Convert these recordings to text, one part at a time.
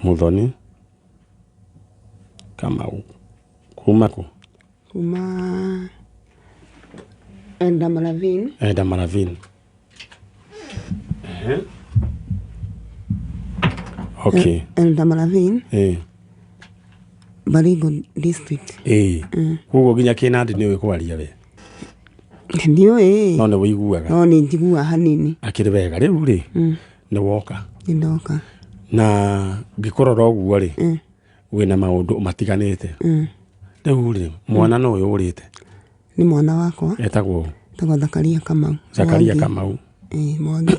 Muthoni Kamau kumako kuma Enda Maravin okay Enda Maravin Baringo district kugo ginya kinandi niwe kwaria we ndio no ne wiguaga no ni njigua hanini akiri wega riu ri ni woka ndoka na ngikorora oguo ri wina maundu matiganite riu ri mwana no uyu urite ni mwana wakwa etagwo Zakaria Kamau Mwangi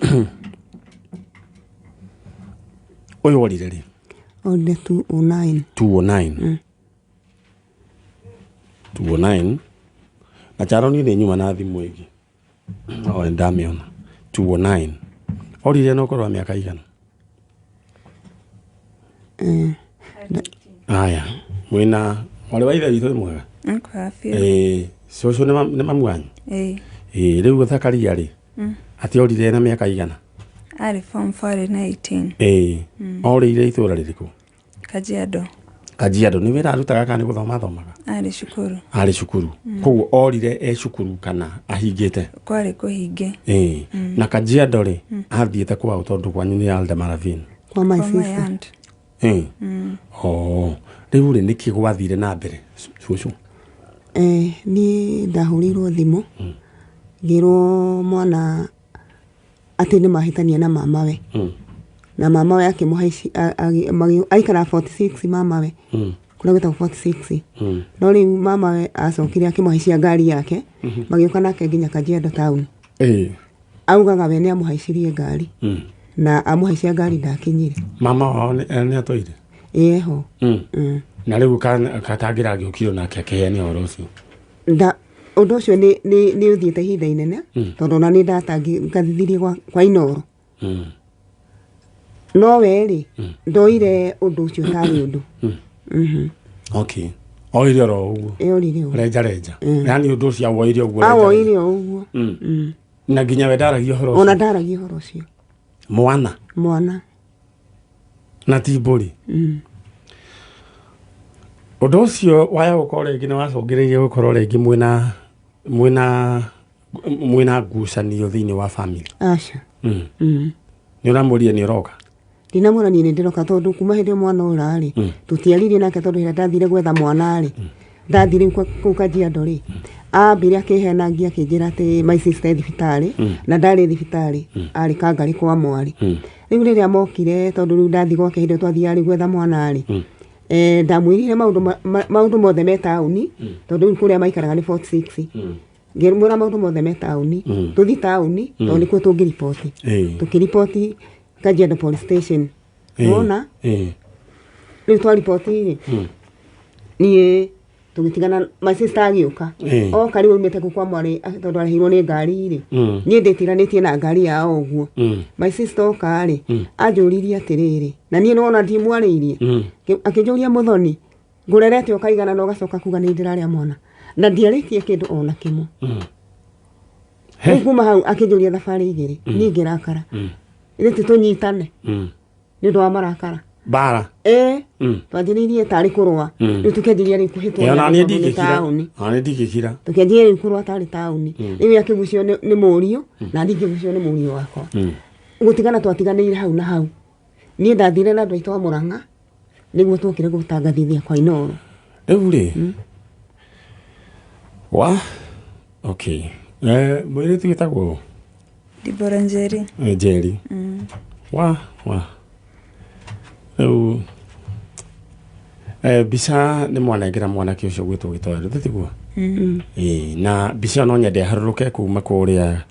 uyu orire ri orire 209 na charoni ni nyuma na thimu igi ndamiona 209 orire no korwa miaka igana aya mwina wale waitha withu mwega soso ne mamwanyu riu Zakaria ri ati orire na miaka igana ari form 4 orire itura ririku Kajiado ni wira arutaga kana guthoma thomaga ari cukuru kugu orire cukuru kana ahingite kwari kuhinge na Kajiado ri athiete kwa utondu kwanyu ni Enda Maravin kwa my sister riu ri niki gwathire na mbere cucu ni ndahurirwo thimu ngirwo mwana ati ni mahitania na mama we na mama we akimuhaici aikara 46 mama we kuna gweta 46 no ri mama we acokire akimuhaicia ngari yake magioka nake nginya Kajiado town augaga we ni amuhaicirie ngari na amuhaicia ngari ndakinyire mama wao ni atoire yeho na riu katangira giukiro nake keheni oro ucio undu ucio ni uthiete ihinda inene tondu na ni ndatangi ngathithirie kwa Inoro no weri ndoire undu ucio tari undu okay oire ro uguo oire reja yani undu ucio oire uguo oire uguo na ginya we ndaragia horo ona ndaragia horo ucio mwana na tiburi undu ucio waya gukora ringi ni wacungiririe gukora ringi mwina ngucanio thiini wa family acha ni uramuria ni uroka ndinamurania ni ndiroka tondu kuma hindi mwana urari tutiaririe nake tondu hira ndathire gwetha mwana ari ndathire ku Kajiado ri ambire akihenagia akinjira ati my sister thibitari na ndari thibitari ari kangari kwa mwari riu riria mokire tondu riu ndathi gwake hindi twathiari gwetha mwana ari ndamwirire maundu mothe me tauni tondu kuria maikaraga ni 46 ngirumura maundu mothe me tauni tuthi tauni tondu nikuo tungiripoti tukiripoti Kajiado police station ona riu twaripoti ni tugitigana my sister agiuka kari umete kwa mwari tondu arihirwo ni ngari ri ni nditiranetie na ngari yao uguo my sister okari anjuririe atiriri na nie nona ndimwariirie akinjuria Muthoni ngurerete ukaigana no gacoka kuga ni ndiraria mwana na ndiarikie kindu ona kimwe kuma hau akinjuria thabari igiri ni ngirakara ire tunyitane ni ndo amarakara bara twajiririe tari kurwa riu tukenjiria ri kuhitwa na ni ndikikira tukenjiria ri kurwa tari tauni riu yakigucio ni murio na ndingigucio ni murio wakwa gutigana twatiganire hau na hau ni ndathire na ndwaitwa Murang'a niguo tukire gutangathithia kwa Inoro riu ri okay mwire tigitagwo Dibora Njeri bisa ni mwanengira mwana kiucio gwitwo gitoero titigwo na bisa no nyende haruruke kuma kuria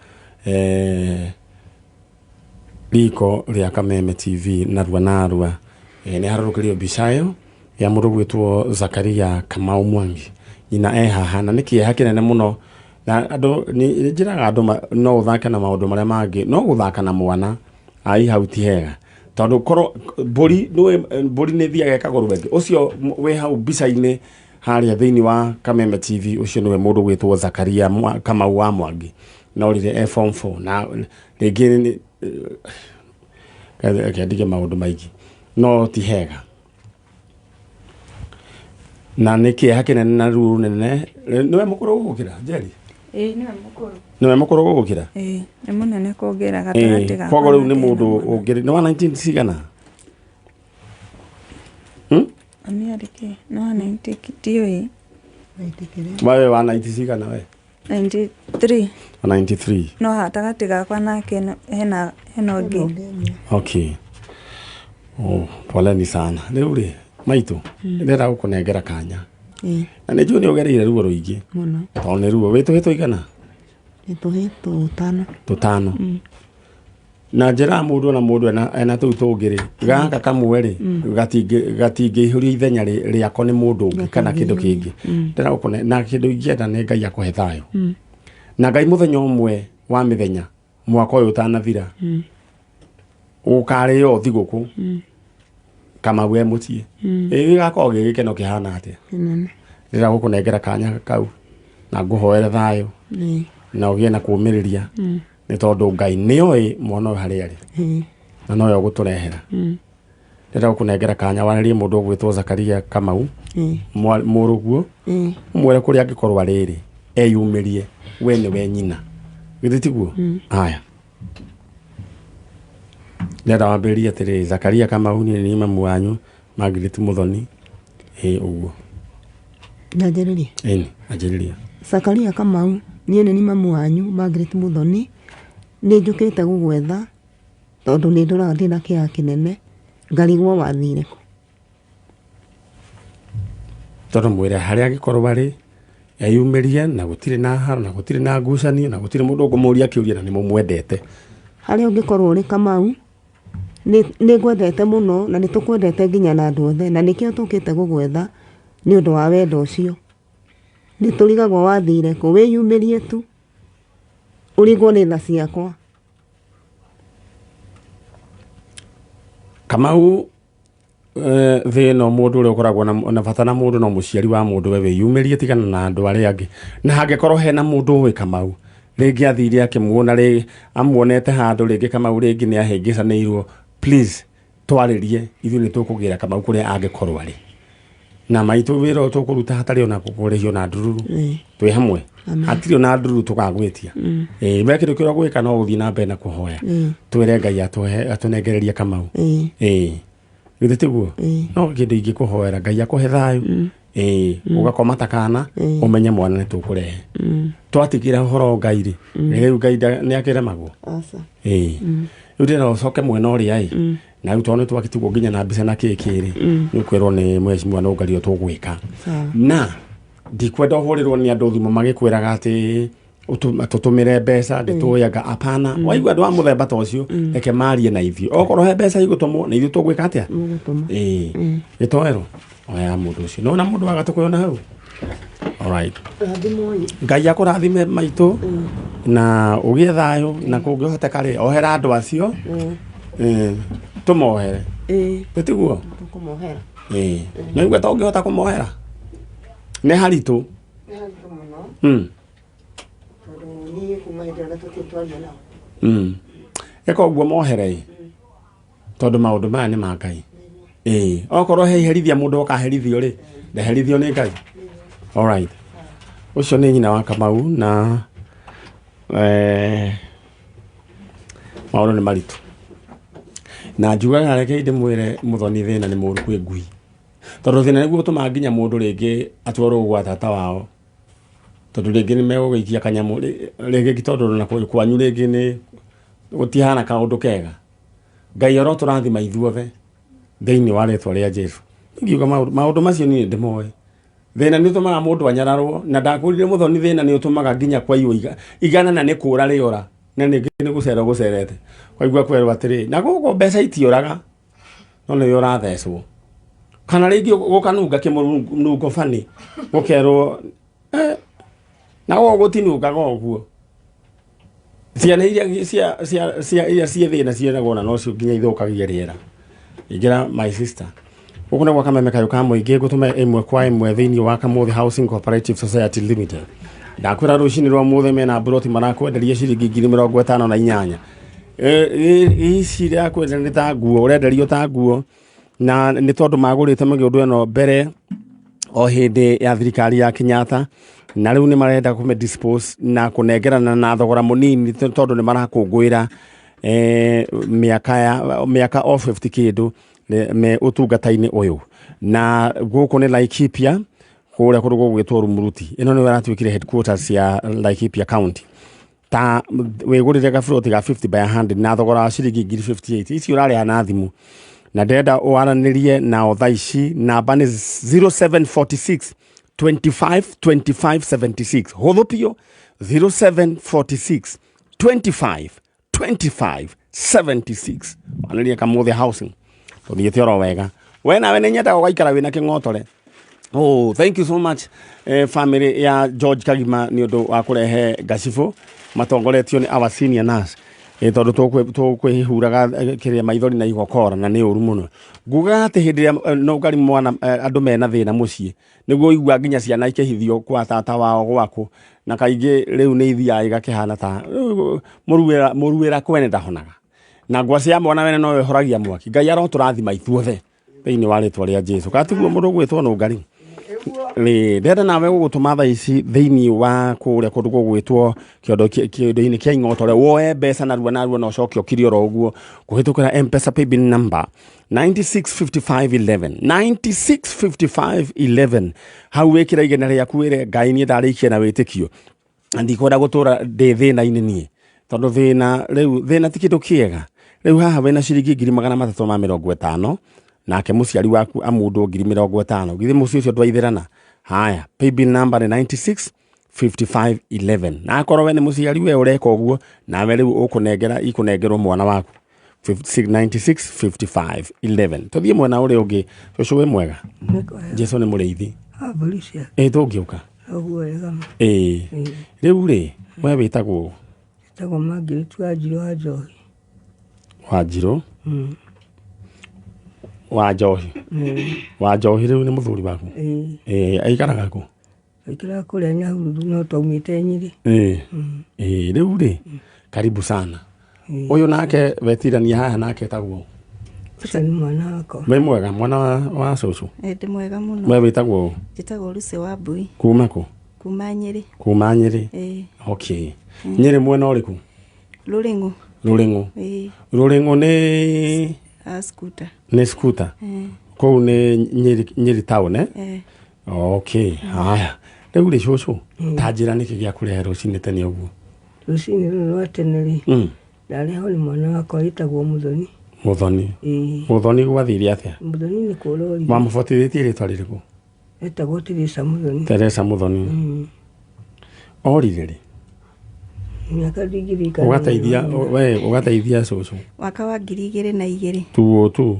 riko ria Kameme TV narua ni harurukirio bisa yo ya mundu gwitwo Zakaria Kamau Mwangi ina haha na niki hakinene muno na andu ni njiraga andu no uthaka na maundu maria mangi no guthaka na mwana ai hauti hega tondu koro buri ni thiaga kaguru wengi ucio we hau bisa-ini haria thiini wa Kameme TV ucio niwe mundu gwitwo Zakaria Kamau wa Mwangi no rire form 4 na ringi akiandike maundu maingi no ti hega na niki hakinene na ruru nene niwe mukuru gukira Jerry niwe mukuru gukira ni munene kugira gatagati ga kogo riu ni mundu ungiri ni wa 19 cigana Aciari no 90 kitio wewe wa 90 cigana we 93 no hatagati gakwa nake hena ungi okay poleni sana riu ri maitu ndera gukunengera kanya na nĩ njũĩ nĩ ũgereire ruo rũingĩ mũno tondũ nĩ ruo wĩtũhĩtwo igana tũtano na njĩra mũndũ na mũndũ ena tũu tũngĩ-rĩ gaka kamwe rĩ gatingĩihũria ithenya rĩako nĩ mũndũ ũngĩ kana kĩndũ kĩngĩ ndĩragũkũne na kĩndũ ingĩenda nĩ Ngai akũhe thayũ na Ngai mũthenya ũmwe wa mĩthenya mwaka ũyũ ũtanathira ũkarĩo thigũkũ kama we mutie gĩgakorwo gĩgĩkeno kĩhana atĩa ndĩragũkũnengera kanya kau na ngũhoere thayũ na ũgĩe na kũũmĩrĩria nĩ tondũ Ngai nĩoĩ mwana ũyũ harĩa arĩ na nowe ũgũtũrehera ndĩragũkũnengera kanya wanĩrie mũndũ ũgwĩtwo Zakaria Kamau mũrũguo mwere kũrĩa angĩkorwo arĩ eyumĩrie we nĩwe nyina githĩ tiguo haya ndĩrenda wambĩrĩrie atĩrĩ Zakaria Kamau nĩ mamu wanyu Margaret Muthoni ũguo Njanjĩrĩria anjĩrĩria Zakaria Kamau niĩ nĩ mamu wanyu Margaret Muthoni nĩ njũkĩte gũgwetha tondũ nĩ ndoraga ndĩ na kĩeha kĩnene ngarigwo wathire kũ tondũ mwĩre harĩa angĩkorwo arĩ eyumĩrie na gũtirĩ na haro na gũtirĩ na ngucanio na gũtirĩ mũndũ ũngĩmũũria kĩũria na nĩ mũmwendete harĩa ũngĩkorwo ũrĩ Kamau nĩ ngwendete mũno na nĩ tũkwendete nginya na andũ othe na nĩkĩo tũkĩte gũgwetha nĩ ũndũ wa wendo ũcio nĩ tũrigagwo wathire kũ wĩyumĩrie tu ũrigwo nĩ tha ciakwa Kamau thĩ ĩno mũndũ ũrĩa ũkoragwo na bata na mũndũ no mũciari wa mũndũ we wĩyumĩrie tigana na andũ arĩa angĩ na hangĩkorwo hena mũndũ ũĩ Kamau rĩngĩ athire akĩmuona rĩ amuonete handũ rĩngĩ Kamau rĩngĩ nĩ ahĩngĩcanĩirwo please twarĩrie ithuĩ nĩ tũkũgĩra Kamau kũrĩa angĩkorwo arĩ na maitũ wĩra ũyũ tũkũruta hatarĩ ona kũkũrĩhio na ndururu twĩ hamwe hatirĩ ona ndururu tũkagwĩtia we kĩndũ kĩrĩa gwĩka no gũthiĩ na mbere na kũhoya twĩre Ngai atũnengererie Kamau githĩ tiguo no kĩndũ ingĩkũhoera Ngai akũhe thayũ ũgakoma takana ũmenye mwana nĩ tũkũrehe twatigĩra ũhoro Ngai rĩ rĩu Ngai nĩ akĩremagwo rĩu ndĩrenda ũcoke mwena ũrĩa na rĩu tondũ nĩ twagĩtigwo nginya na mbica na kĩrĩ nĩ ũkwĩrwo nĩ mheshimiwa no Ngai tũgwĩka na ndikwenda ũhũrĩrwo nĩ andũ thimũ magĩkwĩraga atĩ tũtũmĩre mbeca ndĩtũyaga apana waigua andũ a mũthemba ta ũcio reke marie na ithuĩ okorwo he mbeca igũtũmwo na ithuĩ tũgwĩka atĩa gĩtoero oya mũndũ ũcio no na mũndũ wa gatũ kwĩona hau alright Ngai akũrathime maitũ na ũgĩe thayũ na kũngĩhoteka rĩ ohera andũ acio tũmohere tũtiguo na igwe ta ũngĩhota kũmohera nĩ haritũ eka ũguo mohere tondũ maũndũ maya nĩ ma Ngai okorwo he iherithia mũndũ okaherithio rĩ ndaherithio nĩ Ngai alright ũcio nĩ nyina wa Kamau na maũndũ nĩ maritũ na njugaga reke ndĩmwĩre Muthoni thĩna nĩ mũru kwĩ ngui tondũ thĩna nĩguo ũtũmaga nginya mũndũ rĩngĩ atwarwo gwa tata wao tondũ rĩngĩ nĩ megũgĩikia kanyamũ rĩngĩ tondũ na kwanyu rĩngĩ nĩ gũtihana kaũndũ kega Ngai oro tũrathima ithuothe thĩinĩ wa rĩtwa rĩa Jesũ ngiuga maũndũ macio niĩ ndĩmoĩ thĩna nĩ ũtũmaga mũndũ anyararwo na ndakũrire Muthoni thĩna nĩ ũtũmaga nginya kwa igana na nĩ kũra rĩora na ningĩ nĩ gũcera gũcerete kwaigua kwerwo atĩrĩ na gũkũ mbeca itioraga no nĩ ũrathecwo kana rĩngĩ gũkanunga kĩmũnungo bani gũkerwo na gũgũtinungaga ũguo ciana iria ciĩ thĩna ciĩragwo na nocio nginya ithũkagia rĩera ingĩra my sister gũkũ nĩ gwa kameme kayũ ka mũingĩ ngũtũme ĩmwe kwa ĩmwe thĩinĩ wa Kamũthĩ Housing Cooperative Society Limited ndakwĩra rũcinĩ rwa mũthĩ mena mburoti marakwenderia ciringi 58,000 ici rĩa kwenderia ta nguo ũrenderio ta nguo na nĩ tondũ magũrĩte mĩgũnda ĩno mbere o hĩndĩ ya thirikari ya Kenyatta, na rĩu nĩ marenda kũme dispose na kũnengerana na thogora mũnini tondũ nĩ marakũngũĩra mĩaka o 50 kĩndũ me ũtungata-inĩ ũyũ. Na gũkũ nĩ Laikipia, kũrĩa kũndũ gũgwĩtwo Rumuruti. Ĩno nĩ ĩratuĩkire headquarters ya Laikipia County. Ta wĩgũrĩre gaburoti ga 50 by 100 na thogora wa ciringi 58. Ici ũrarĩha na thimũ. Na ndenda ũaranĩrie nao thaa ici, namba nĩ 0746 25 25 76. Hũthũ piũ 0746 25 25 76. Wanĩria Kamũthĩ Housing. Tũthiĩte oro wega. We nawe nĩ nyendaga ũgaikara wĩna kĩng'otore. Oh, thank you so much family ya George Kagima nĩ ũndũ wa kũrehe Gacibũ matongoretio nĩ our senior nurse. Tondũ tũkwĩhuraga kĩrĩa maithori na igokora na nĩ ũru mũno. Nguga atĩ hĩndĩ ĩrĩa no ngari mwana andũ mena thĩna mũciĩ nĩguo igua nginya ciana ikĩhithio kwa tata wao gwakũ, na kaingĩ rĩu nĩ ithiaga igakĩhana ta mũruĩra kwene ndahonaga. Na ngwaci ya mwana wene no ĩhoragia mwaki. Ngai arotũrathima ithuothe thĩinĩ wa rĩtwa rĩa Jesũ. Katiguo mũndũ gwĩtwo no ngari. Ndenda nawe gũgũtũma thaa ici thĩinĩ wa kũrĩa kũndũ gũgwĩtwo kĩondo-inĩ kĩa ing'otore, woe mbeca narua na ũcoke ũkiri oro ũguo kũhĩtũkĩra M-Pesa paybill number 965511 965511. Hau wĩkĩra igena rĩaku wĩre Ngai niĩ ndarĩikia na wĩtĩkio, ndikwenda gũtũra ndĩ thĩna-inĩ niĩ, tondũ thĩna ti kĩndũ kĩega. Rĩu haha wĩna ciringi 350 nake mũciari waku amũndũ 50,000 githĩ mũciĩ ũcio ndwaithĩrana. Haya, paybill number nĩ 965511. Na akorwo we nĩ mũciari we ũreka ũguo, nawe rĩu ikũnengerwo mwana waku 965511. Tũthiĩ mwena ũrĩa ũngĩ. Cũcũ wĩ mwega? Jesũ nĩ mũrĩithi. Tũngĩũka rĩu rĩ, we wĩtagwo Magĩetha wa Njohi. Wa Njirũ wa Njohi. Wa Njohi rĩu nĩ mũthuri waku? Aikaraga kũ? Aikaraga kũrĩa Nyahururu no twaumĩte Nyĩrĩ. Rĩu rĩ, karibu sana. Ũyũ nake wetirania haha nake etagwo? Ũcio nĩ mwana wakwa. Wĩ mwega, mwana wa cũcũ? Ndĩ mwega mũno. We wĩtagwo? Njĩtagwo Lucy Wambui. Kuma kũ? Kuma Nyĩrĩ. Kuma Nyĩrĩ? Okay. Nyĩrĩ mwena ũrĩkũ? Rũrĩng'ũ. Rũrĩng'ũ. Rũrĩng'ũ nĩ Scooter. Nĩ Scooter. Kũu nĩ Nyĩrĩ town Okay. Haya. Rĩu rĩ cũcũ, ta njĩra nĩkĩ gĩa kũrehe rũcinĩ tene ũguo? Rũcinĩ rũrũ rwa tene rĩ, ndarĩ hau nĩ mwana wakwa wĩtagwo Mũthoni. Mũthoni. Mũthoni gwathire atĩa? Mũthoni nĩ kũrori. Wamũbatithĩtie rĩtwa rĩrĩkũ? Etagwo Teresa Mũthoni. Teresa Mũthoni. Orire rĩ? Miaka ndigirika. Ũgateithia cũcũ? Mwaka wa 2002. Tu.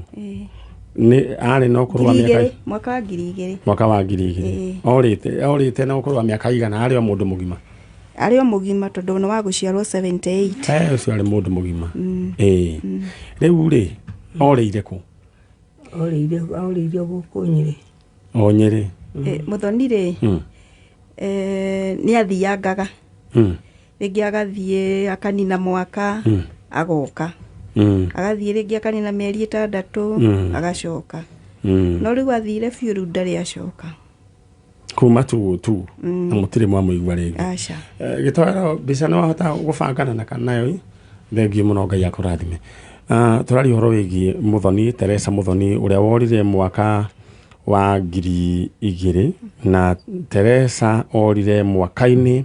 Nĩ arĩ na ũkũrũ wa mĩaka? Mwaka wa 2002. Mwaka wa 2002. Orĩte na ũkũrũ wa mĩaka igana, arĩ o mũndũ mũgima? Arĩ o mũgima tondũ nĩ wa gũciarwo 78. Ũcio arĩ mũndũ mũgima. Rĩu rĩ, orĩire kũ? Orĩire gũkũ Nyĩrĩ. O Nyĩrĩ. Mũthoni rĩ, nĩ athiangaga. Rĩngĩ agathiĩ akanina mwaka, agoka. Agathiĩ rĩngĩ akanina mĩeri 6, agacoka. No rĩu athire biũ rĩu ndarĩ acoka. Kuma tu na mũtirĩ mwamũigua rĩngĩ. Aca. Gĩtwaro mbica no wahota gũbangana na kanayo. Thengiũ mũno, Ngai akũrathime. Tũrari ũhoro wĩgiĩ Mũthoni, Teresa Mũthoni ũrĩa worire mwaka wa 2000 na Teresa orire mwaka-inĩ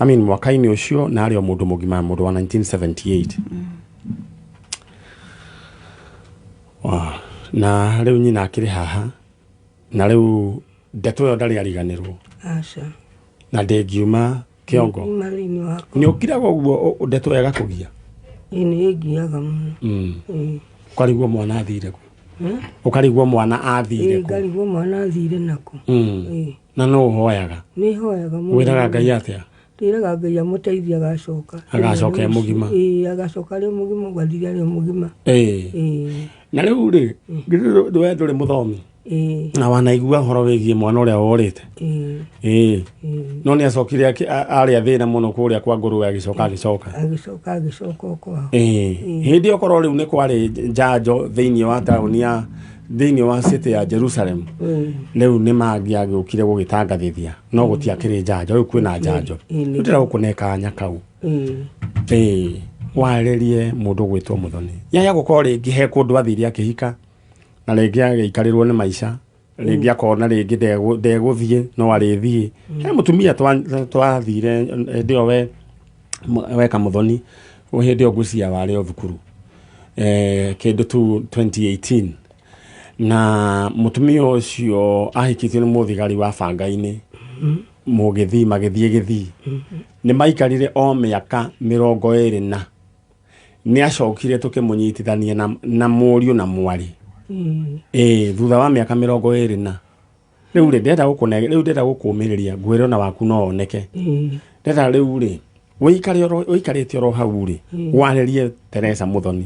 ũcio na arĩ o mũndũ mũgima, mũndũ wa 1978. Na rĩu nyina akĩrĩ haha, na rĩu ndeto ĩyo ndarĩ ariganĩrwo. Aca. Na ndĩngiuma kĩongo. Nĩ ũkiraga ũguo ndeto ĩyo ĩgakũgia? Nĩ ĩngiaga mũno. Ũkarigwo mwana athire kũ? Ũkarigwo mwana athire kũ? Ngarigwo mwana athire nakũ. Na no ũhoyaga? Nĩ hoyaga mũno. Wĩraga Ngai atĩa? Ndĩraga Ngai amũteithie agacoka. Agacoka e mũgima? Agacoka arĩ mũgima, gwathire arĩ mũgima. Na rĩu rĩ, we ndũrĩ mũthomi? Na wanaigua ũhoro wĩgiĩ mwana ũrĩa worĩte? No nĩ acokire arĩa thĩna mũno kũrĩa kwa ngũrũwe agĩcoka kwao. Hĩndĩ okorwo rĩu nĩ kwarĩ njanjo thĩinĩ wa taũni ya thĩinĩ wa city ya Jerusalem rĩu nĩ mangĩagĩũkire gũgĩtangathithia no gũtiakĩrĩ njanjo rĩu kwĩna njanjo rĩu ndĩragũkũneka nyakau warĩrie mũndũ gwĩtwo Mũthoni yaya gũkorwo rĩngĩ he kũndũ athire akĩhika na rĩngĩ agĩikarĩrwo nĩ maica rĩngĩ akona rĩngĩ ndegũthiĩ no arĩthiĩ he mũtumia twathire ndio weka Mũthoni hĩndĩ ngũcia warĩ o thukuru kĩndũ tu 2018 na mũtumia ũcio ahikĩtio nĩ mũthigari wa banga-inĩ mũgĩthii magĩthiĩ gĩthii nĩ maikarire o mĩaka 20 nĩ acokire tũkĩmũnyitithania na mũriũ na mwari thutha wa mĩaka 20 rĩu ndenda gũkũmĩrĩria ngwĩre na waku no oneke ndenda rĩu rĩ ũikarĩte oro hau rĩ warĩrie Teresa Mũthoni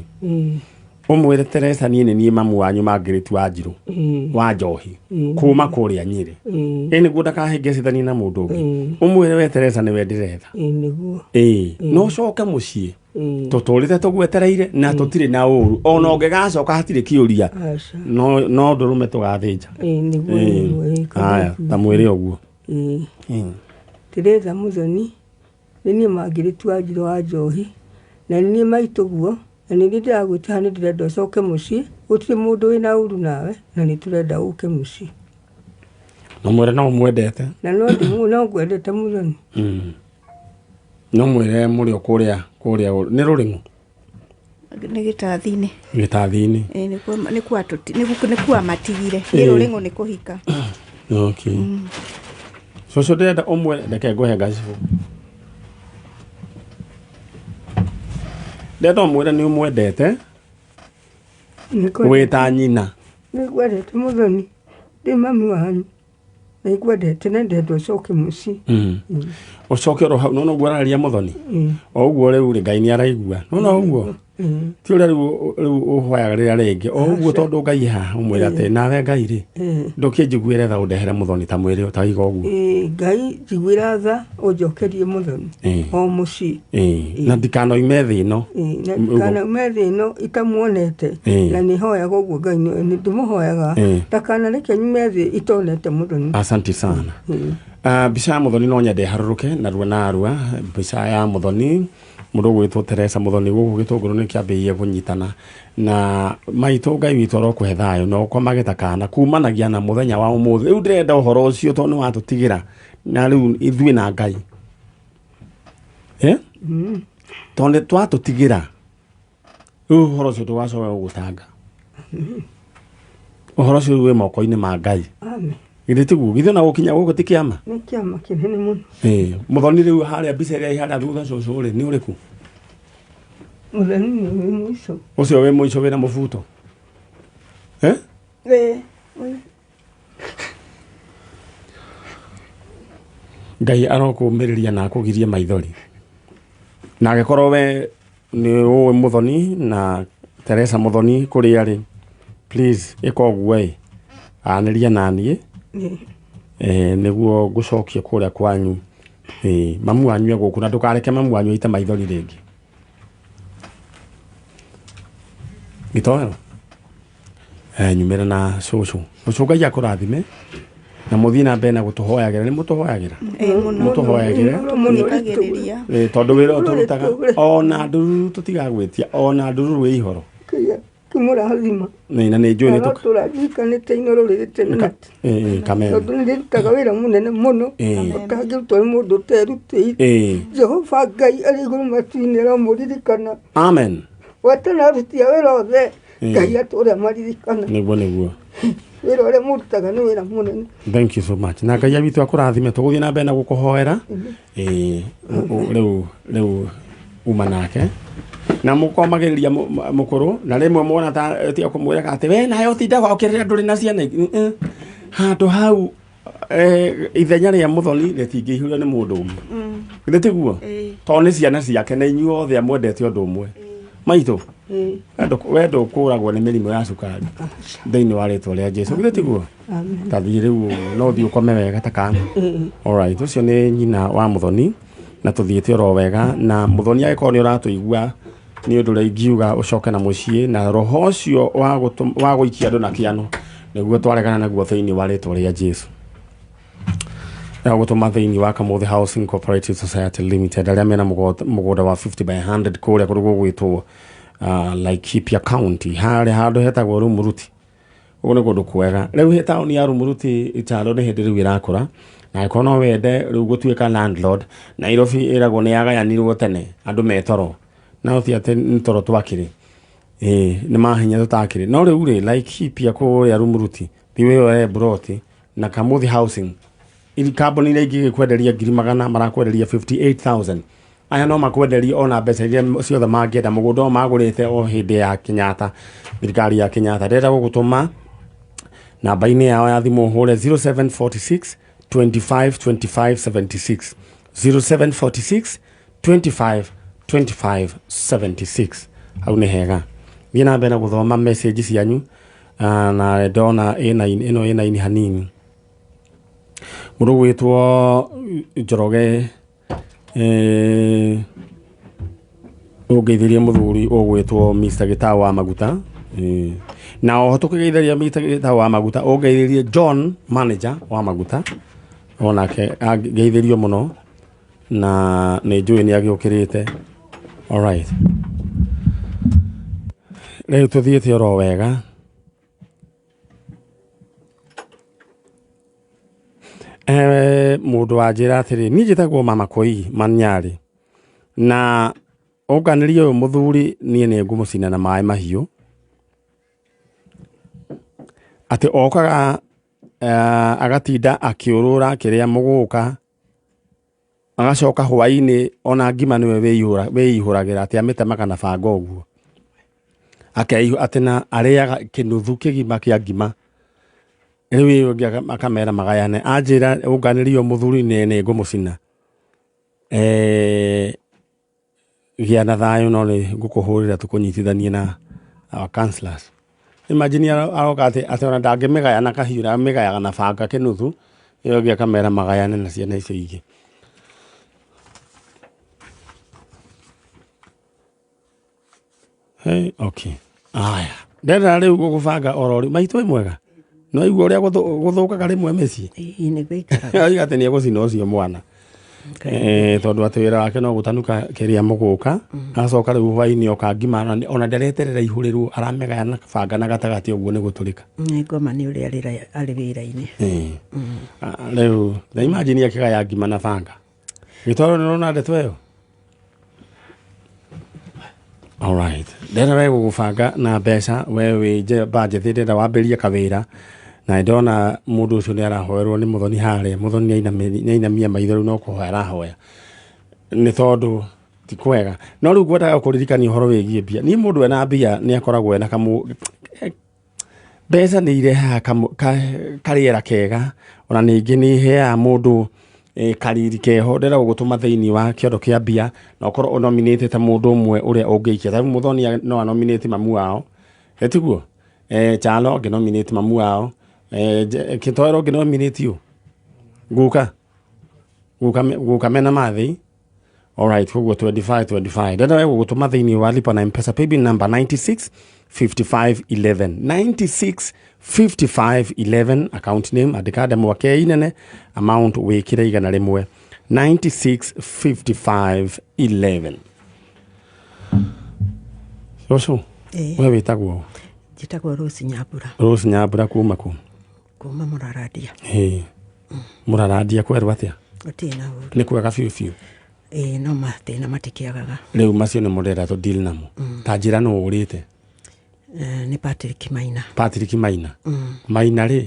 ũmwĩre Teresa niĩ mamu wanyu mangĩrĩtu wa Njirũ wa Njohi kuma kũrĩa Nyĩrĩ nĩguo ndakahĩngĩcithanie na mũndũ ũngĩ ũmwĩre we Teresa nĩwe ndĩretha no ũcoke mũciĩ tũtũrĩte tũgwetereire na tũtirĩ na ũru ona ũngĩgacoka hatirĩ kĩũria no ndũrũme tũgathĩnja haya ta mwĩre ũguo Teresa Mũthoni nĩ mangĩrĩtu wa Njirũ wa Njohi na nĩ maitũguo na nĩ ndĩragwĩta nĩ ndĩrenda ũcoke mũciĩ gũtirĩ mũndũ wĩna ũru nawe na nĩ tũrenda ũke mũciĩ no mwĩre no mwendete na no ngwendete Mũthoni no mwĩre mũrĩ o kũrĩa nĩ rũrĩng'u nĩ gĩtathi-inĩ nĩ kuo matigire nĩ rũrĩng'u nĩ kũhika okay cũcũ ndĩrenda ũmwe reke ngũhe gacibu ndĩrenda ũmwĩre nĩ ũmwendete wĩta nyina nĩ kwendete Mũthoni ndĩ mami wanyu nĩ kwendete na ndenda ũcoke mũciĩ ũcoke oro hau no guo araria Mũthoni o ũguo rĩu rĩ Ngai nĩ araigua no ũguo ti ũrĩa rĩu ũhoyaga rĩrĩa rĩngĩ o ũguo tondũ Ngai haha ũmwĩre atĩ nawe Ngai rĩ ndũkĩnjiguĩre tha ũndehere Mũthoni ta mwĩrĩ ũtaiga ũguo Ngai njiguĩra tha ũnjokerie Mũthoni o mũciĩ na ndikanoime thĩ ĩno ndikanoime thĩ ĩno itamuonete na nĩ hoyaga ũguo Ngai nĩ ndĩmũhoyaga ndakanareke nyume thĩ itonete Mũthoni asante sana mbica ya Mũthoni no nyende harũrũke narua mbica ya Mũthoni mũndũ gwĩtwo Teresa Mũthoni gũkũ gĩtũngũrũ nĩ kĩambĩrĩirie kũnyitana na maitũ Ngai witũ arokũhe thayũ no komagĩta kana kumanagia na mũthenya wa ũmũthĩ rĩu ndĩrenda ũhoro ũcio tondũ nĩ watũtigĩra na rĩu ithuĩ na Ngai tondũ twatũtigĩra rĩu ũhoro ũcio tũgacoka gũgũtanga ũhoro ũcio wĩ moko-inĩ ma Ngai githĩ tiguo githĩ na gũkinya gũkũ ti kĩama nĩ kĩama kĩnene mũno Mũthoni rĩu harĩa mbica ĩrĩa harĩa thutha cũcũ rĩ nĩ ũrĩkũ Mũthoni nĩ wĩ mũico ũcio wĩ mũico wĩna mũbuto Ngai arokũmĩrĩria na akũgirie maithori na agĩkorwo we nĩ ũĩ Mũthoni na Teresa Mũthoni kũrĩa rĩ please ĩka ũguo anĩria naniĩ nĩguo ngũcokie kũrĩa kwanyu mamu wanyu gũkũ na ndũkareke mamu wanyu aite maithori rĩngĩ gĩtoero nyumĩra na cũcũ Ngai akũrathime na mũthiĩ na mbere na gũtũhoyagĩra nĩ mũtũhoyagĩre tondũ wĩra ũtũrutaga ona ndũruru tũtigagwĩtia ona ndũruru wĩ ihoro kĩmũrathima na nĩ njũĩ nĩ tũrarikanĩte ino rũrĩrĩ tene tondũ nĩ rĩrutaga wĩra mũnene mũno ũtangĩrutwo nĩ mũndũ ũterutĩire Jehova Ngai arĩ igũrũ matu-inĩ aramũririkana amen wetana aruti a wĩra othe Ngai atũũre amaririkana nĩguo wĩra ũrĩa mũrutaga nĩ wĩra mũnene thank you so much na Ngai witũ akũrathime tũgũthiĩ na mbere na gũkũhoera rĩu uma nake na mũkomagĩrĩria mũkũrũ na rĩmwe muona ta tia kũmwĩra atĩ we nayo tindaga ũkĩrĩra ndũrĩ na ciana handũ hau ithenya rĩa Mũthoni rĩtingĩihũrio nĩ mũndũ ũmwe githĩ tiguo tondũ nĩ ciana ciake na inyuothe amwendete ũndũ ũmwe maitũ we ndũkũragwo nĩ mĩrimũ ya cukari thĩinĩ wa rĩtwa rĩa Jesũ githĩ tiguo tathiĩ rĩu no thiĩ ũkome wega ta kana alright ũcio nĩ nyina wa Mũthoni na tũthiĩte oro wega na Mũthoni agĩkorwo nĩ ũratũigua nĩ ũndũ ũrĩa ingiuga ũcoke na mũciĩ na roho ũcio wa gũikia andũ na kĩano nĩguo twaregana naguo thĩinĩ wa rĩtwa rĩa Jesu gũtũma thĩinĩ wa Kamuthi Housing Cooperative Society Limited arĩa mena mũgũnda wa 50 by 100 kũrĩa gũgwĩtwo Laikipia County harĩa handũ hetagwo Rumuruti. Ũguo nĩ kũndũ kwega. Rĩu taũni ya Rumuruti Italo nĩ hĩndĩ rĩu ĩrakũra na ĩkorwo no wende rĩu gũtuĩka landlord. Nairobi ĩragwo nĩ yagayanirwo tene andũ metoro na ũthi atĩ nĩ toro twakĩrĩ nĩ mahinya tũtakĩrĩ no rĩu rĩ Laikipia kũrĩa Rumuruti thiwe broti na Kamuthi Housing ili kambuni ile ingĩ gĩkwenderia 100,000 marakwenderia 58,000. Aya no makwenderia ona mbeca iria ciothe mangĩenda mũgũnda o magũrĩte o hĩndĩ ya Kenyatta thirikari ya Kenyatta. Ndĩrenda gũgũtũma namba-inĩ yao ya thimũ hũre 0746 25 25 76 0746 25 25 76. Hau nĩ hega. Thiĩ na mbere gũthoma message cianyu na ndona ĩno ĩna hanini. Mũndũ gwĩtwo Njoroge ũgeithĩrie mũthuri ũgwĩtwo Mr. Gitau wa Maguta na oho tũkĩgeithĩria Mr. Gitau wa Maguta ũgeithĩrie John manager wa Maguta onake ageithĩrio mũno na nĩ njũĩ nĩ agĩũkĩrĩte. Alright, rĩu tũthiĩte oro wega. Mũndũ wa njĩra atĩrĩ niĩ njĩtagwo Mama Koi Maniarĩ na ũnganĩria ũyũ mũthuri niĩ nĩ ngũmũcina na maĩ mahiũ atĩ okaga agatinda akĩũrũra kĩrĩa mũgũka agacoka hwaĩ-inĩ ona ngima nĩwe wĩihũragĩra atĩ amĩtemaga na banga ũguo atĩ na arĩaga kĩnuthu kĩgima kĩa ngima. Rĩu ũngĩ akamera magayane anjĩra ũnganĩrio mũthuri nĩ ngũmũcina gĩa na thayũ no nĩ ngũkũhũrĩra tũkũnyitithanie na our councillors. Imagine aroka atĩ ona ndangĩmĩgaya na kahiũ na mĩgayaga na banga kĩnuthu ĩyo ũngĩ akamera magayane na ciana icio ingĩ. Okay, aya ndĩrenda rĩu gũgũbanga oro rĩu maitũ mwega. No igua ũrĩa gũthũkaga rĩmwe mĩciĩ. Nĩ gũikaraga. Oiga atĩ nĩ egũcina ũcio mwana. Tondũ atĩ wĩra wake no gũtanuka kĩrĩa mũgũka agacoka rĩu hwaĩ-inĩ oka ngima ona ndareterera ihũrĩrwo aramegaya na banga na gatagatĩ ũguo nĩ gũtũrĩka. Nĩ ngoma nĩ ũrĩa arĩ wĩra-inĩ. Rĩu na imagine akĩgaya ngima na banga. Gĩtoro nĩ ũrona ndeto ĩyo. Alright, ndĩrenda gũgũbanga na mbeca we wĩ budget ndĩrenda wambĩrie kawĩra na ndona mũndũ ũcio nĩ arahoerwo nĩ mũthoni harĩa mũthoni nĩ ainamia maitho rĩu no kũhoya arahoya nĩ tondũ ti kwega no rĩu ngwendaga kũririkania ũhoro wĩgiĩ mbia. Niĩ mũndũ ena mbia nĩ akoragwo ena mbeca nĩ irehaga karĩera kega ona ningĩ nĩ iheaga mũndũ kariri keho. Ndĩrenda gũgũtũma thĩinĩ wa kĩondo kĩa mbia na ũkorwo ũnominĩtĩte mũndũ ũmwe ũrĩa ũngĩikia. Rĩu mũthoni no anominĩte mamu wao etiguo Chalo ngĩnominĩte mamu wao Kĩtoero ngĩnominĩtio guka mena mathĩ. Alright, koguo 25. Ndĩrenda gũgũtũma thĩinĩ wa lipa na M-Pesa paybill number 965511 965511 account name andĩka ndemwa keinene amount wĩkĩre igana rĩmwe 965511. Coco we wĩtagwo? Njĩtagwo Rose Nyambura. Rose Nyambura kuma kũ? Kuma Mũraradia. Mũraradia kwerũ atĩa? Gũtirĩ na ũru. Nĩ kwega biũ biũ? No mathĩna matikĩagaga. Rĩu macio nĩ mũrenda tũ deal namo. Ta njĩra nũ ũrĩte? Nĩ Patrick Maina. Patrick Maina. Maina rĩ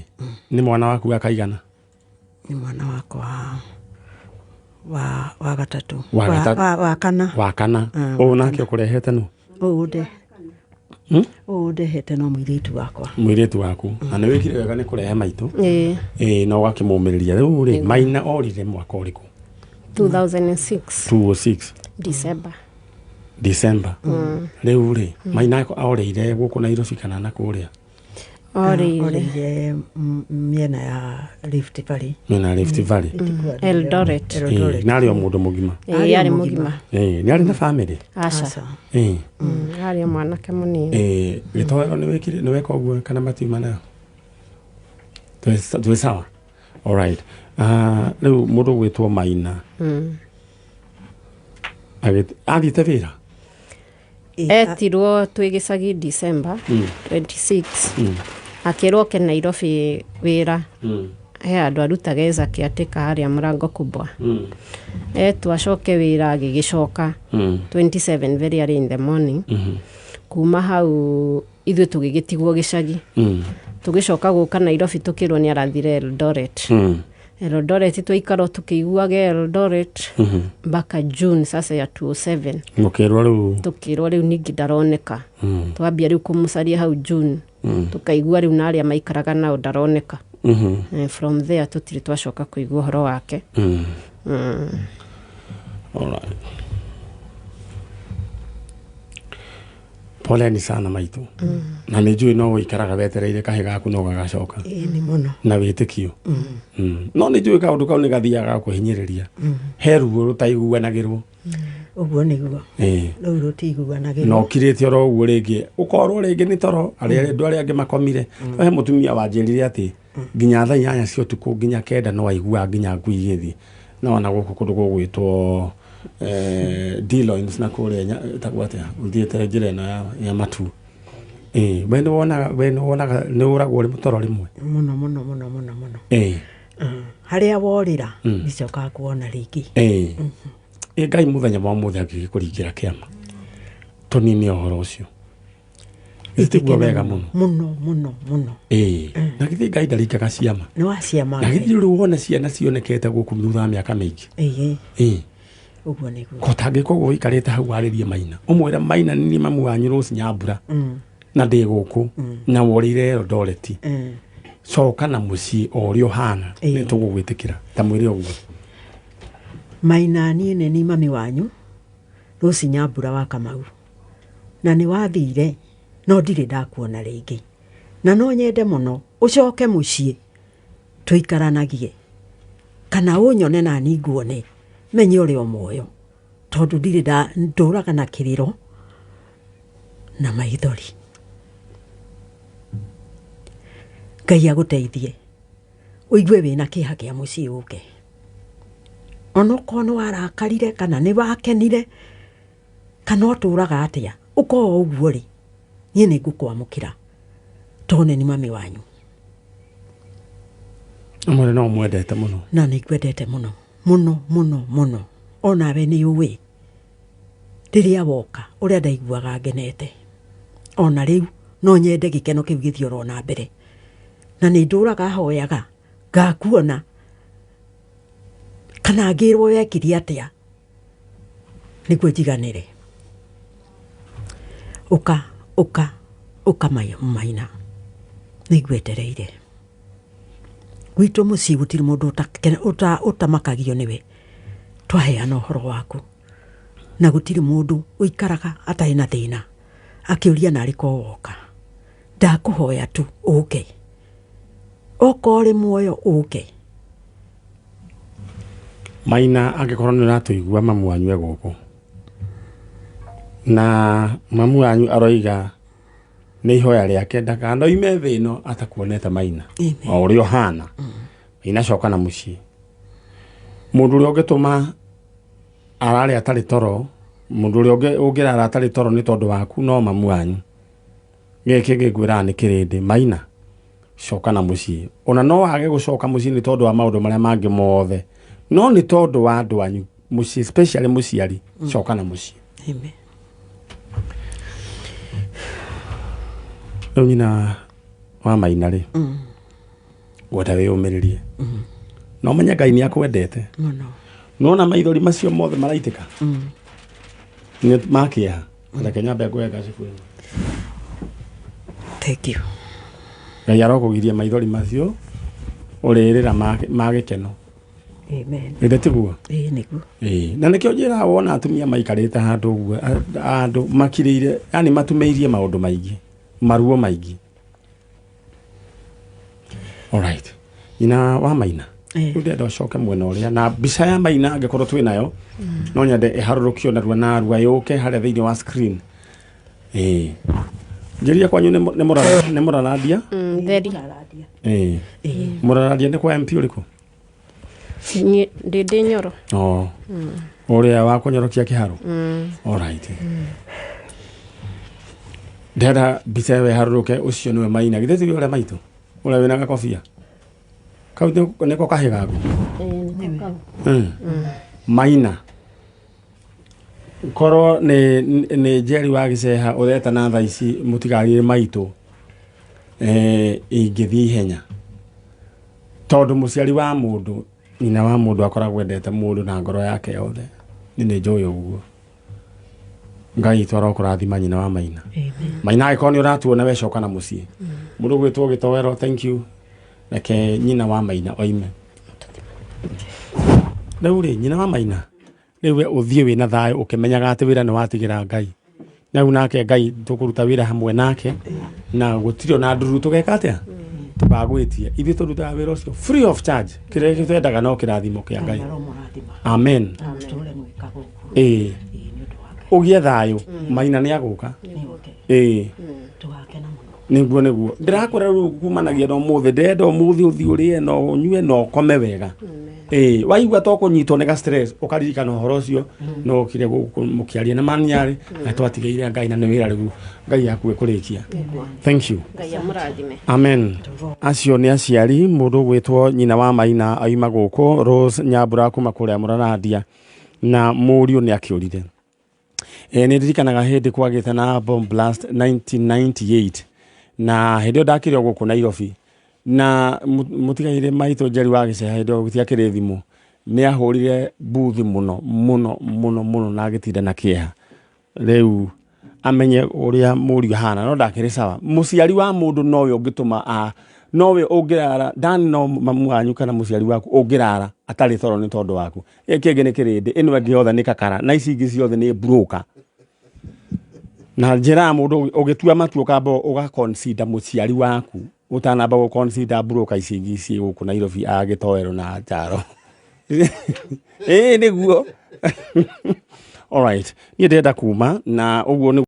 nĩ mwana waku wa kaigana? Nĩ mwana wakwa wa gatatũ. Wa kana. Ũũ nake ũkũrehete nũ? Ũũ ndehete no mũirĩtu wakwa. Mũirĩtu waku. Na nĩ wĩkire wega nĩ kũrehe maitũ? Na ũgakĩmũmĩrĩria. Rĩu rĩ Maina orire mwaka ũrĩkũ? 2006 December. Rĩu rĩ Maina orĩire gũkũ Nairobi kana na kũrĩa? Orĩire mĩena ya Rift Valley. Mĩena Rift Valley. Eldoret. Narĩ o mũndũ mũgima? Yarĩ mũgima. Nĩ arĩ na family? Aca. Yarĩ mwanake mũnini. Gĩtoero nĩ weka ũguo kana matiuma nayo? Twĩ sawa. All right. Rĩu mũndũ gwĩtwo Maina. Athiĩte wĩra? Etirwo twĩ gĩcagi December 26. Akĩrwo oke Nairobi wĩra. He andũ arutaga Aciari harĩa mũrango kubwa. Etwo acoke wĩra agĩgĩcoka 27 very early in the morning. Kuma hau ithuĩ tũgĩgĩtigwo gĩcagi. Tũgĩcoka gũka Nairobi tũkĩrwo nĩ arathire Eldoret. Eldoret twaikara tukĩiguaga Eldoret mpaka June sasa ya 2007. Tukĩrwo rĩu ningĩ ndaroneka. Twambia rĩu kũmũcaria hau June. Tukaigua rĩu na arĩa maikaraga nao ndaroneka. From there tutiri twacoka kuigua ũhoro wake. All right. Poleni sana maitu. Na nĩnjũĩ no ũikaraga wetereire kahĩ gaku no gagacoka. Nĩ mũno. Na wĩtĩkio. No nĩnjũĩ kaũndũ kau nĩ gathiaga kũhinyĩrĩria. He ruo rũtaiguanagĩrwo. Ũguo nĩguo. Rũu rũtiguanagĩrwo. No kirĩte oro ũguo rĩngĩ. Ũkorwo rĩngĩ nĩ toro arĩa andũ arĩa angĩ makomire. He mũtumia wanjĩrire atĩ nginya thaa 8 cia ũtukũ nginya 9 no aigua nginya ngui igĩthiĩ. No ona gũkũ kũndũ gũgwĩtwo D-Loins na kũrĩa tagwatĩa uthiĩte njĩra ĩno ya matu. We nĩ wonaga nĩ ũragwo rĩ mũtoro rĩmwe. Mũno. Harĩa worĩra ndicokaga kuona rĩngĩ. Ngai mũthenya wa mũthenya angĩgĩkũringĩra kĩama tũnine ũhoro ũcio. Ĩtiguo wega mũno. Mũno. Na githĩ Ngai ndaringaga ciama. Nĩ wa ciama. Na githĩ rĩu wona ciana cionekete gũkũ thutha wa mĩaka mĩingĩ. Ũguo nĩguo. Kotangĩko gũikarĩte hau warĩrie Maina. Ũmwĩra Maina nĩ mamu wanyu Rose Nyambura. Na ndĩ gũkũ na worĩire Eldoret. Coka na mũciĩ o ũrĩa ũhana nĩ tũgũgwĩtĩkĩra. Ta mwĩre ũguo. Maina niĩ nĩ mami wanyu Rose Nyambura wa Kamau. Na nĩ wathire no ndirĩ ndakuona rĩngĩ. Na no nyende mũno ũcoke mũciĩ tũikaranagie. Kana ũnyone na niĩ nguone menye ũrĩ o muoyo. Tondũ ndirĩ ndũraga na kĩrĩro na maithori. Ngai agũteithie. Ũigue wĩna kĩeha kĩa mũciĩ ũke. Ona ũkorwo nĩ warakarire kana nĩ wakenire kana ũtũraga atĩa. Ũkorwo ũguo rĩ. Niĩ nĩ ngũkwamũkĩra. Tone nĩ mami wanyu. Amore no mwendete mũno. Na nĩ ngwendete mũno. Mũno. Ona we nĩ ũĩ. Rĩrĩa woka ũrĩa ndaiguaga ngenete. Ona rĩu no nyende gĩkeno kĩu gĩthiĩ oro na mbere. Na nĩ ndũraga hoyaga ngakuona. Kana ngĩrwo wekire atĩa. Nĩguo njiganĩre. Ũka Maina. Nĩngwetereire. Gwitũ mũciĩ gũtirĩ mũndũ ũtamakagio nĩwe. Twaheana ũhoro waku. Na gũtirĩ mũndũ ũikaraga atarĩ na thĩna. Akĩũria narĩ ko woka. Ndakũhoya tu ũke. Okorwo ũrĩ muoyo ũke. Maina angĩkorwo nĩ ũratũigua mamu wanyu e gũkũ. Na mamu wanyu aroiga nĩ ihoya rĩake ndakanoime thĩ ĩno atakuonete Maina. O ũrĩa ũhana. Maina coka na mũciĩ. Mũndũ ũrĩa ũngĩtũma ararĩ atarĩ toro, mũndũ ũrĩa ũngĩrara atarĩ toro nĩ tondũ waku no mamu wanyu. Gĩkĩ gĩkwĩraga nĩ kĩrĩndĩ. Maina coka na mũciĩ. Ona no wage gũcoka mũciĩ nĩ tondũ wa maũndũ marĩa mangĩ mothe. No nĩ tondũ wa andũ wanyu mũciĩ, especially mũciari, coka na mũciĩ. Amen. Rĩu nyina wa Maina rĩ. Wenda wĩyũmĩrĩrie. No menya Ngai nĩ akwendete. Nona maithori macio mothe maraitĩka. Nĩ makĩeha. Reke nyambe ngwenda cifu. Thank you. Ngai arokũgiria maithori macio ũrĩrĩra magĩkeno. Amen. Nĩ tiguo. Nĩguo. Na nĩkĩo njĩra wona atumia maikarĩte handũ ũguo andũ makirĩire, yani matumĩirie maũndũ maingĩ, maruo maingĩ. All right. Nyina wa Maina. Ndenda ũcoke mwena ũrĩa na mbica ya Maina angĩkorwo twĩ nayo no nyende ĩharũrũkio narua yũke harĩa thĩinĩ wa screen. Njeria kwanyu nĩ mũraradia? Theri. Mũraradia nĩ kwa MP ũrĩkũ? Ndĩ Nyoro. Ũrĩa wa kũnyorokia kĩharo? Alright. Ndenda mbica ĩyo ĩharũrũke, ũcio nĩwe Maina. Githĩ ti ũrĩa maitũ? Ũrĩa wĩna gakobia? Kau nĩko kahĩ gaku? Maina. Korwo nĩ Njeri wa Gĩceha ũreta na thaa ici mũtigarĩre maitũ, ingĩthiĩ ihenya. Tondũ mũciari wa mũndũ, nyina wa mũndũ akoragwo endete mũndũ na ngoro yake yothe. Nĩ njũĩ ũguo. Ngai itũ arokũrathima nyina wa Maina. Maina agĩkorwo nĩ ũratuona we coka na mũciĩ. Mũndũ gwĩtwo Gĩtowero, thank you. Reke nyina wa Maina oime. Rĩu rĩ, nyina wa Maina, rĩu we ũthiĩ wĩna thayũ ũkĩmenyaga atĩ wĩra nĩ watigĩra Ngai. Rĩu nake Ngai tũkũruta wĩra hamwe nake, na gũtirĩ na nduru tũgeka atĩa? Tũbagwĩtie. Ithuĩ tũrutaga wĩra ũcio free of charge. Kĩrĩa twendaga no kĩrathimo kĩa Ngai. Amen. Ũgĩe thayũ, Maina nĩ agũka. Nĩguo. Ndĩrakwĩra rĩu kumanagia na ũmũthĩ, ndenda ũmũthĩ ũthiĩ ũrĩe na ũnyue na ũkome wega. Waigua to kũnyitwo nĩ ga stress, ũkaririkana ũhoro ũcio, no kire mũkĩaria na maniarĩ, na twatigĩire Ngai na nĩ wĩra rĩu Ngai yaku kũrĩkia. Thank you. Ngai amũrathime. Amen. Acio nĩ aciari, mũndũ gwĩtwo nyina wa Maina aima gũkũ, Rose Nyambura kuma kũrĩa Mũraradia, na mũriũ nĩ akĩũrire. Nĩ ndirikanaga hĩndĩ kwagĩte na bomb blast 1998, na hĩndĩ ĩyo ndakĩrĩ gũkũ Nairobi, na mũtigaire maitũ Njeri wa Gĩceha hĩndĩ ĩyo gũtiakĩrĩ thimũ, nĩ ahũrire buthi mũno na agĩtinda na kĩeha. Rĩu amenye ũrĩa mũriũ hana, no ndakĩrĩ sawa. Mũciari wa mũndũ nowe ũngĩtũma nowe ũngĩrara, ndani no mamu wanyu kana mũciari waku ũngĩrara atarĩ toro nĩ tondũ waku. Kĩngĩ nĩ kĩrĩndĩ, ĩno ĩngĩ yothe nĩ kakara, na ici ingĩ ciothe nĩ broker. Na njĩra mũndũ ũgĩtua matua ũkamba ũgaconsider mũciari waku, ũtanamba gũconsider broker ici ingĩ ciĩ gũkũ Nairobi Gĩtowero na Charo. Nĩguo. Alright. Niĩ ndenda kuma na ũguo